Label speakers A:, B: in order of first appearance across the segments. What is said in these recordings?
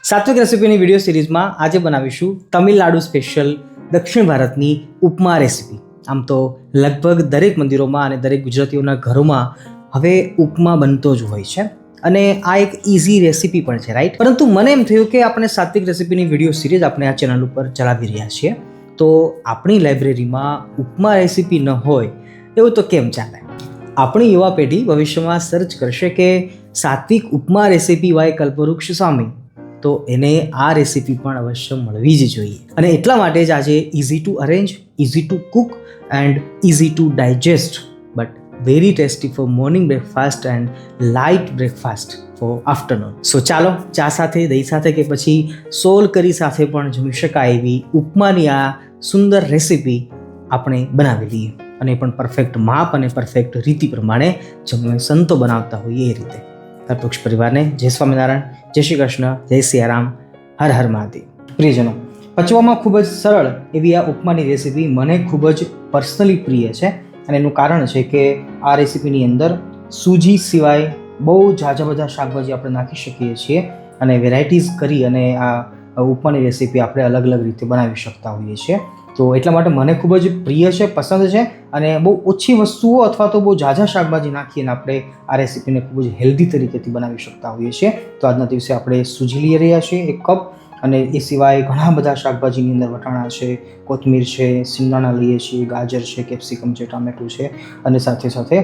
A: સાત્વિક રેસીપીની video સિરીઝમાં આજે બનાવીશું તમિલનાડુ સ્પેશિયલ દક્ષિણ ભારતની ઉપમા રેસીપી. આમ તો લગભગ દરેક મંદિરોમાં અને દરેક ગુજરાતીઓના ઘરોમાં હવે ઉપમા બનતો જ હોય છે અને આ એક ઇઝી રેસીપી પણ છે, રાઈટ? પરંતુ મને એમ થયું કે આપણે સાત્વિક રેસીપીની વિડીયો સિરીઝ આપણે આ ચેનલ ઉપર ચલાવી રહ્યા છીએ, તો આપણી લાઇબ્રેરીમાં ઉપમા રેસીપી ન હોય એવું તો કેમ ચાલે? આપણી યુવા પેઢી ભવિષ્યમાં સર્ચ કરશે કે સાત્વિક ઉપમા રેસીપી વાય કલ્પવૃક્ષ સ્વામી, તો એને આ રેસીપી પણ અવશ્ય મળવી જ જોઈએ. અને એટલા માટે જ આજે easy to arrange, easy to cook and easy to digest but very tasty for morning breakfast and light breakfast for afternoon. So ચાલો ચા સાથે, દહીં સાથે કે પછી સોલ કરી સાથે પણ જમી શકાય એવી ઉપમાની આ સુંદર રેસીપી આપણે બનાવી લઈએ, અને પણ પરફેક્ટ માપ અને પરફેક્ટ રીતિ પ્રમાણે જેમ સંતો બનાવતા હોઈએ એ રીતે. કલ્પવૃક્ષ પરિવારને જય સ્વામિનારાયણ, જય શ્રી કૃષ્ણ, જય સિયારામ, હર હર મહાદેવ. પ્રિયજનો, પચવામાં ખૂબ જ સરળ એવી આ ઉપમાની રેસીપી મને ખૂબ જ પર્સનલી પ્રિય છે, અને એનું કારણ છે કે આ રેસીપીની અંદર સૂજી સિવાય બહુ ઝાઝા બધા શાકભાજી આપણે નાખી શકીએ છીએ અને વેરાયટીઝ કરી અને આ ઉપમાની રેસીપી આપણે અલગ અલગ રીતે બનાવી શકતા હોઈએ છીએ. તો એટલા માટે મને ખૂબ જ પ્રિય છે, પસંદ છે, અને બહુ ઓછી વસ્તુઓ અથવા તો બહુ ઝાઝા શાકભાજી નાખીને આપણે આ રેસીપીને ખૂબ જ હેલ્ધી તરીકેથી બનાવી શકતા હોઈએ છીએ. તો આજના દિવસે આપણે સૂજી લઈ રહ્યા છીએ 1 કપ, અને એ સિવાય ઘણા બધા શાકભાજીની અંદર વટાણા છે, કોથમીર છે, સિંગદાણા લઈએ છીએ, ગાજર છે, કેપ્સિકમ છે, ટામેટું છે, અને સાથે સાથે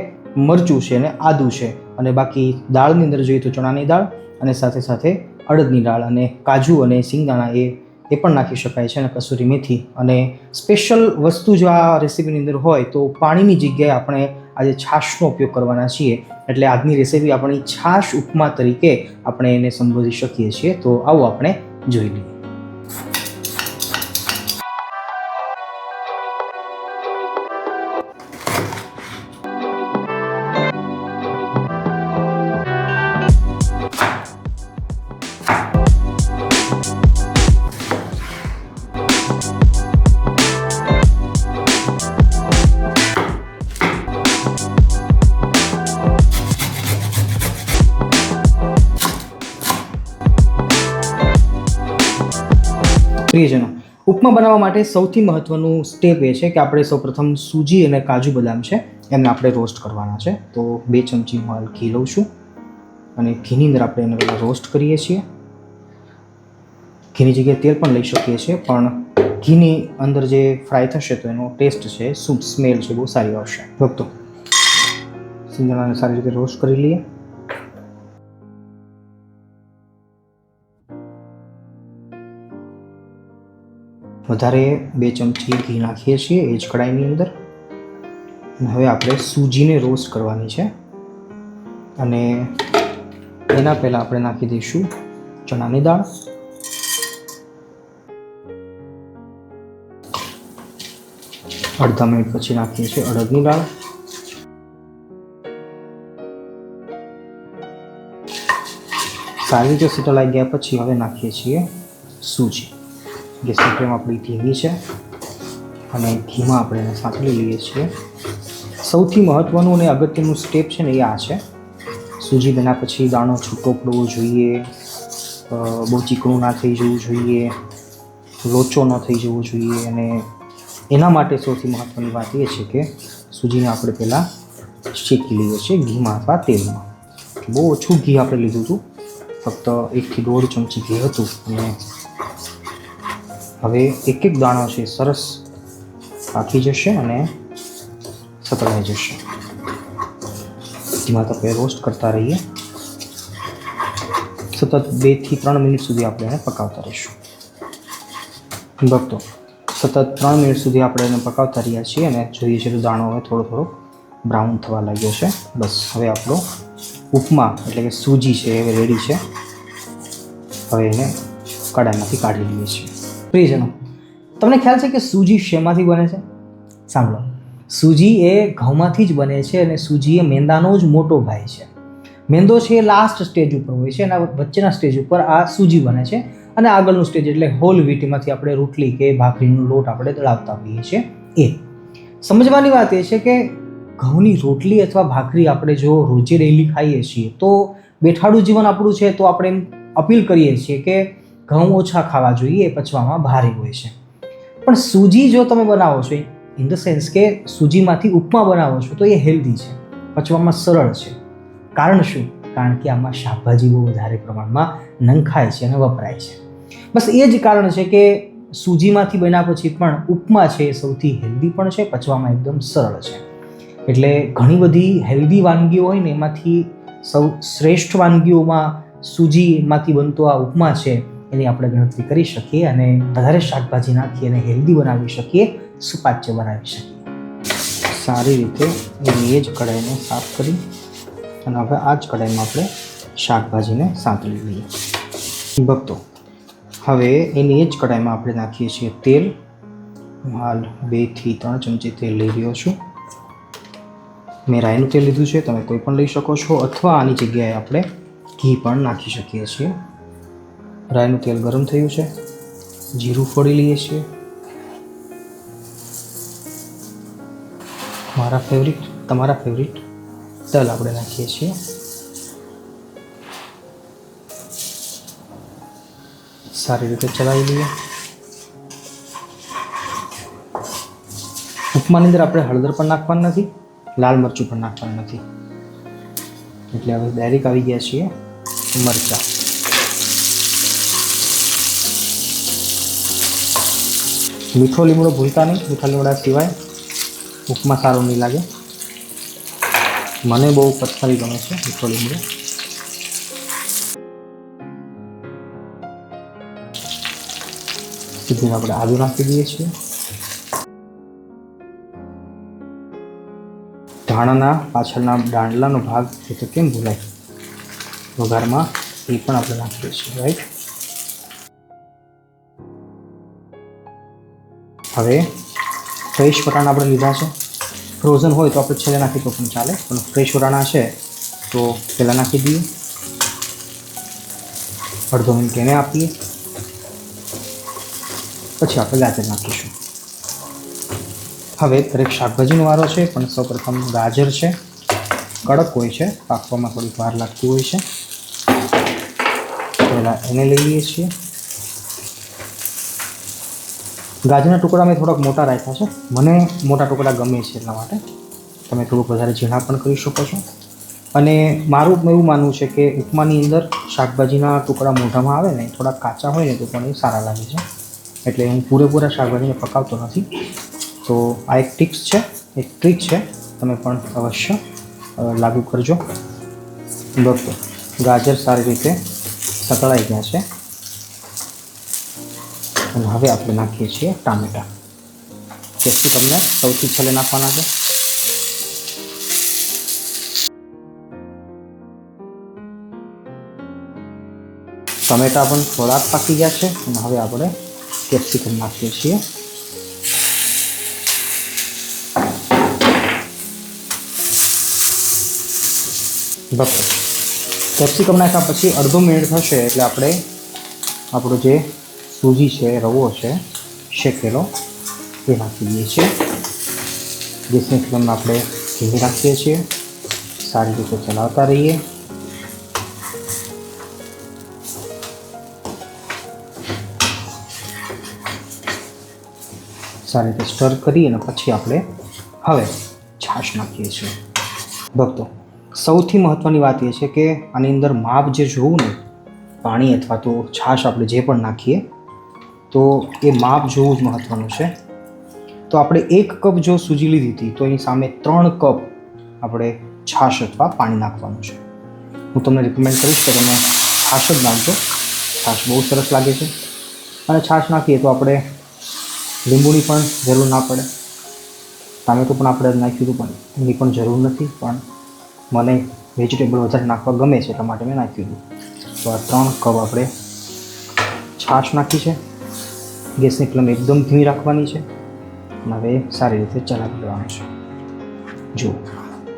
A: મરચું છે અને આદું છે, અને બાકી દાળની અંદર જોઈએ તો ચણાની દાળ, અને સાથે સાથે અડદની દાળ, અને કાજુ અને સિંગદાણા એ પણ નાખી શકાય છે, અને કસૂરી મેથી. અને સ્પેશિયલ વસ્તુ જો આ રેસીપીની અંદર હોય તો પાણીની જગ્યાએ આપણે આજે છાશનો ઉપયોગ કરવાના છીએ, એટલે આજની રેસીપી આપણી છાશ ઉપમા તરીકે આપણે એને સંબોધી શકીએ છીએ. તો આવો આપણે જોઈ લઈએ. પ્રિયજનો, ઉપમા બનાવવા માટે સૌથી મહત્વનું સ્ટેપ એ છે કે આપણે સૌપ્રથમ સૂજી અને કાજુ બદામ છે એમને આપણે રોસ્ટ કરવાના છે. તો 2 ચમચી હું ઘી લઉં છું, અને ઘીની અંદર આપણે એને પહેલાં રોસ્ટ કરીએ છીએ. ઘીની જગ્યાએ તેલ પણ લઈ શકીએ છીએ, પણ ઘીની અંદર જે ફ્રાય થશે તો એનો ટેસ્ટ છે, શુદ્ધ સ્મેલ છે, બહુ સારી આવશે. ભક્તો, સિંગદાણાને સારી રીતે રોસ્ટ કરી લઈએ. વધારે 2 ચમચી ઘી નાખીએ છીએ એ જ કડાઈની અંદર. હવે આપણે સૂજીને રોસ્ટ કરવાની છે, અને એના પહેલાં આપણે નાખી દઈશું ચણાની દાળ, અડધા મિનિટ પછી નાખીએ છીએ અડદની દાળ, સારી રીતે સીટલાઈ ગયા પછી હવે નાખીએ છીએ સૂજી. ગેસની ફ્લેમ આપણી ધીમી છે, અને ઘીમાં આપણે એને સાંતળી લઈએ છીએ. સૌથી મહત્ત્વનું અને અગત્યનું સ્ટેપ છે ને એ આ છે. સૂજી બન્યા પછી દાણો છૂટો પડવો જોઈએ, બહુ ચીકણું ના થઈ જવું જોઈએ, લોચો ન થઈ જવો જોઈએ, અને એના માટે સૌથી મહત્ત્વની વાત એ છે કે સૂજીને આપણે પહેલાં શેકી લઈએ છીએ ઘીમાં અથવા તેલમાં. બહુ ઓછું ઘી આપણે લીધું હતું, ફક્ત 1 થી 1.5 ચમચી ઘી હતું, અને હવે એક એક દાણો છે સરસ પાકી જશે અને સતળાઈ જશે. ધીમા તપે રોસ્ટ કરતા રહીએ. સતત 2 થી 3 મિનિટ સુધી આપણે એને પકાવતા રહીશું. ભક્તો, સતત 3 મિનિટ સુધી આપણે એને પકાવતા રહ્યા છીએ, અને જોઈએ છીએ તો દાણો હવે થોડો થોડો બ્રાઉન થવા લાગ્યો છે. બસ હવે આપણો ઉપમા એટલે કે સૂજી છે એ રેડી છે. હવે એને કડાઈમાંથી કાઢી લઈએ છીએ. પ્રિયજનો, તમને ખ્યાલ છે કે સૂજી શેમાંથી બને છે? સાંભળો, સૂજી એ ઘઉંમાંથી જ બને છે, અને સૂજી એ મેંદાનો જ મોટો ભાઈ છે. મેંદો છે એ લાસ્ટ સ્ટેજ ઉપર હોય છે, એના વચ્ચેના સ્ટેજ ઉપર આ સૂજી બને છે, અને આગળનું સ્ટેજ એટલે હોલ વ્હીટમાંથી આપણે રોટલી કે ભાખરીનો લોટ આપણે દળાવતા હોઈએ છીએ. એ સમજવાની વાત એ છે કે ઘઉંની રોટલી અથવા ભાખરી આપણે જો રોજે ડેઈલી ખાઈએ છીએ તો બેઠાડું જીવન આપણું છે, તો આપણે એમ અપીલ કરીએ છીએ કે ઘઉં ઓછા ખાવા જોઈએ, એ પચવામાં ભારે હોય છે. પણ સૂજી જો તમે બનાવો છો, ઇન ધ સેન્સ કે સૂજીમાંથી ઉપમા બનાવો છો, તો એ હેલ્ધી છે, પચવામાં સરળ છે. કારણ શું? કારણ કે આમાં શાકભાજી બહુ વધારે પ્રમાણમાં નંખાય છે અને વપરાય છે. બસ એ જ કારણ છે કે સૂજીમાંથી બન્યા પછી પણ ઉપમા છે એ સૌથી હેલ્ધી પણ છે, પચવામાં એકદમ સરળ છે. એટલે ઘણી બધી હેલ્ધી વાનગીઓ હોય ને, એમાંથી સૌ શ્રેષ્ઠ વાનગીઓમાં સૂજીમાંથી બનતો આ ઉપમા છે એની આપણે ગણતરી કરી શકીએ અને વધારે શાકભાજી નાખી અને હેલ્ધી બનાવી શકીએ, સુપાચ્ય બનાવી શકીએ. સારી રીતે એની એ જ કઢાઈને સાફ કરી અને હવે આ જ કઢાઈમાં આપણે શાકભાજીને સાંતળી લઈએ. ભક્તો, હવે એની એ જ કઢાઈમાં આપણે નાખીએ છીએ તેલ. હાલ 2 થી 3 ચમચી તેલ લઈ રહ્યો છું. મેં રાઈનું તેલ લીધું છે, તમે કોઈ પણ લઈ શકો છો, અથવા આની જગ્યાએ આપણે ઘી પણ નાખી શકીએ છીએ. રાઈનું તેલ ગરમ થયું છે, જીરું ફોડી લઈએ છીએ. મારા ફેવરિટ, તમારા ફેવરિટ તલ આપણે નાખીએ છીએ. સારી રીતે ચલાવી લઈએ. ઉપમાની અંદર આપણે હળદર પણ નાખવાનું નથી, લાલ મરચું પણ નાખવાનું નથી. એટલે હવે ડાયરેક્ટ આવી ગયા છીએ મરચાં. મીઠો લીમડો ભૂલતા નહીં, મીઠા લીમડા સિવાય ઉપમા સારો નહીં લાગે. મને બહુ પર્સનલી ગમે છે મીઠો લીમડો. સીધું આપણે આદુ નાખી દઈએ છીએ. ધાણાના પાછળના દાંડલાનો ભાગ એ તો કેમ ભૂલાય વઘારમાં, એ પણ આપણે નાખીએ છીએ. રાઈટ. હવે ફ્રેશ વટાણા આપણે લીધા છે. ફ્રોઝન હોય તો આપણે છેલ્લે નાખીએ તો પણ ચાલે, પણ ફ્રેશ વટાણા છે તો પહેલાં નાખી દઈએ. અડધો મિનિટ એને આપીએ, પછી આપણે ગાજર નાખીશું. હવે દરેક શાકભાજીનો વારો છે, પણ સૌપ્રથમ ગાજર છે. કડક હોય છે, પાકવામાં થોડીક વાર લાગતી હોય છે. પહેલાં એને લઈ લઈએ છીએ. ગાજરના ટુકડા મેં થોડાક મોટા રાખ્યા છે, મને મોટા ટુકડા ગમે છે એટલા માટે. તમે થોડુંક વધારે ઝીણા પણ કરી શકો છો. અને મારું એવું માનવું છે કે ઉપમાની અંદર શાકભાજીના ટુકડા મોઢામાં આવે ને, થોડાક કાચા હોય ને તો પણ એ સારા લાગે છે. એટલે હું પૂરેપૂરા શાકભાજીને પકાવતો નથી. તો આ એક ટિપ્સ છે, એક ટ્રીક છે, તમે પણ અવશ્ય લાગુ કરજો. દોસ્તો, ગાજર સારી રીતે સતળાઈ ગયા છે અને હવે આપણે નાખીએ છીએ ટામેટાં. કેપ્સિકમને સૌથી છેલ્લે નાખવાના છે. ટમેટાં પણ થોડાક પાકી ગયા છે અને હવે આપણે કેપ્સિકમ નાખીએ છીએ. બસ કેપ્સિકમ નાખ્યા પછી અડધો મિનિટ થશે એટલે આપણે આપણો જે સૂજી છે, રવો છે શેકેલો, એ નાખી દઈએ છીએ. ગેસની ફ્લેમ આપણે ધીમી રાખીએ છીએ. સારી રીતે ચલાવતા રહીએ. સારી રીતે સ્ટર કરી અને પછી આપણે હવે છાશ નાખીએ છીએ. ભક્તો, સૌથી મહત્ત્વની વાત એ છે કે આની અંદર માપ જે જોવું ને, પાણી અથવા તો છાશ આપણે જે પણ નાખીએ તો એ માપ જોવું જ મહત્ત્વનું છે. તો આપણે 1 કપ જો સૂજી લીધી હતી તો એની સામે 3 કપ આપણે છાશ અથવા પાણી નાખવાનું છે. હું તમને રિકમેન્ડ કરીશ કે તમે છાશ જ નાખજો. છાશ બહુ સરસ લાગે છે. અને છાશ નાખીએ તો આપણે લીંબુની પણ જરૂર ના પડે. ટામેટું પણ આપણે નાખ્યું હતું પણ એની પણ જરૂર નથી, પણ મને વેજીટેબલ વધારે નાખવા ગમે છે એટલા માટે મેં નાખ્યું હતું. તો આ 3 કપ આપણે છાશ નાખી છે. ગેસની ફ્લેમ એકદમ ધીમી રાખવાની છે અને હવે સારી રીતે ચલાવી લેવાનું છે. જુઓ,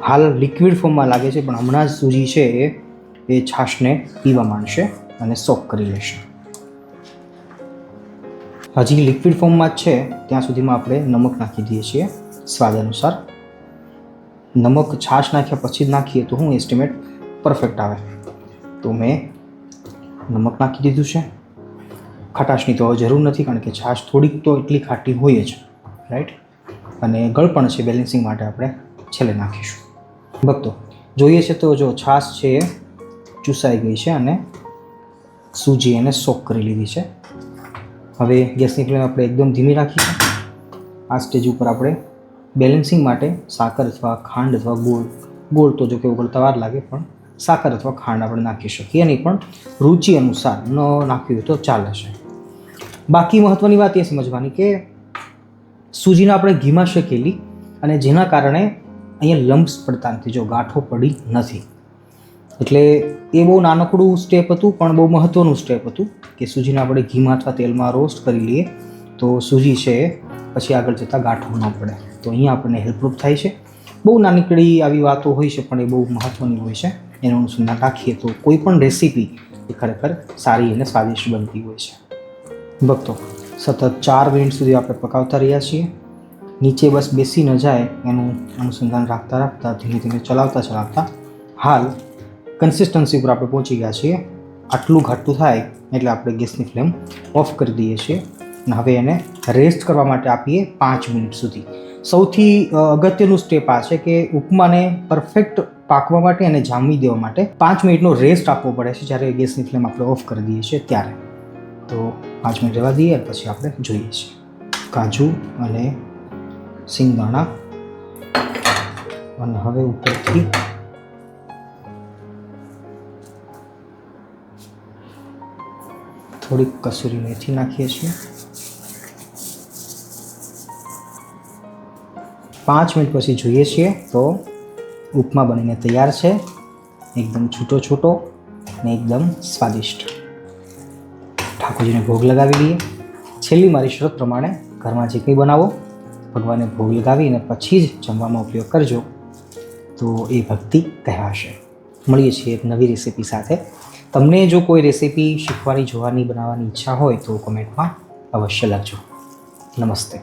A: હાલ લિક્વિડ ફોર્મમાં લાગે છે, પણ હમણાં જ સૂજી છે એ છાશને પીવા માંડશે અને સોક કરી લેશે. હજી લિક્વિડ ફોર્મમાં જ છે ત્યાં સુધીમાં આપણે નમક નાખી દઈએ છીએ સ્વાદ અનુસાર. નમક છાશ નાખ્યા પછી જ નાખીએ તો હું એસ્ટિમેટ પરફેક્ટ આવે. તો મેં નમક નાખી દીધું છે. ખટાશની તો જરૂર નથી, કારણ કે છાશ થોડીક તો એટલી ખાટી હોય જ, રાઈટ. અને ગળપણ છે બેલેન્સિંગ માટે આપણે છેલ્લે નાખીશું. ભક્તો જોઈએ છે તો જો છાશ છે એ ચૂસાઈ ગઈ છે અને સૂજી એને સોક કરી લીધી છે. હવે ગેસની ફ્લેમ આપણે એકદમ ધીમી રાખીશું. આ સ્ટેજ ઉપર આપણે બેલેન્સિંગ માટે સાકર અથવા ખાંડ અથવા ગોળ તો જો કે ઉકળતા વાર લાગે, પણ સાકર અથવા ખાંડ આપણે નાખી શકીએ. નહીં પણ રુચિ અનુસાર ન નાખ્યું તો ચાલે છે. બાકી મહત્ત્વની વાત એ સમજવાની કે સૂજીને આપણે ઘીમાં શેકેલી, અને જેના કારણે અહીંયા લમ્પ્સ પડતા નથી, જો ગાંઠો પડી નથી. એટલે એ બહુ નાનકડું સ્ટેપ હતું, પણ બહુ મહત્ત્વનું સ્ટેપ હતું કે સૂજીને આપણે ઘીમાં અથવા તેલમાં રોસ્ટ કરી લઈએ તો સૂજી છે એ પછી આગળ જતાં ગાંઠો ન પડે. તો અહીંયા આપણને હેલ્પરૂપ થાય છે. બહુ નાનકડી આવી વાતો હોય છે, પણ એ બહુ મહત્ત્વની હોય છે. એનું અનુસંધાન રાખીએ તો કોઈ પણ રેસીપી એ ખરેખર સારી અને સ્વાદિષ્ટ બનતી હોય છે. ભક્તો સતત 4 મિનિટ સુધી આપણે પકાવતા રહ્યા છીએ. નીચે બસ બેસી ન જાય એનું અનુસંધાન રાખતા રાખતા ધીમે ધીમે ચલાવતા હાલ કન્સિસ્ટન્સી પર આપણે પહોંચી ગયા છીએ. આટલું ઘાટું થાય એટલે આપણે ગેસની ફ્લેમ ઓફ કરી દઈએ છીએ અને હવે એને રેસ્ટ કરવા માટે આપીએ 5 મિનિટ સુધી. સૌથી અગત્યનું સ્ટેપ આ છે કે ઉપમાને પરફેક્ટ પાકવા માટે અને જામી દેવા માટે 5 મિનિટનો રેસ્ટ આપવો પડે છે જ્યારે ગેસની ફ્લેમ આપણે ઓફ કરી દઈએ છીએ ત્યારે. તો 5 મિનિટ રહેવા દઈએ અને પછી આપણે જોઈએ છીએ. કાજુ અને સિંગદાણા, અને હવે ઉપરથી થોડીક કસૂરી મેથી નાખીએ છીએ. 5 મિનિટ પછી જોઈએ છીએ તો ઉપમા બનીને તૈયાર છે. એકદમ છૂટો છૂટો અને એકદમ સ્વાદિષ્ટ. ઠાકોરજીને ભોગ લગાવી લઈએ. છેલ્લી મારી શરત પ્રમાણે ઘરમાં જે કંઈ બનાવો ભગવાનને ભોગ લગાવીને પછી જ જમવામાં ઉપયોગ કરજો, તો એ ભક્તિ કહેવાશે. મળીએ છીએ એક નવી રેસીપી સાથે. તમને જો કોઈ રેસીપી શીખવાની, જોવાની, બનાવવાની ઈચ્છા હોય તો કોમેન્ટમાં અવશ્ય લખજો. નમસ્તે.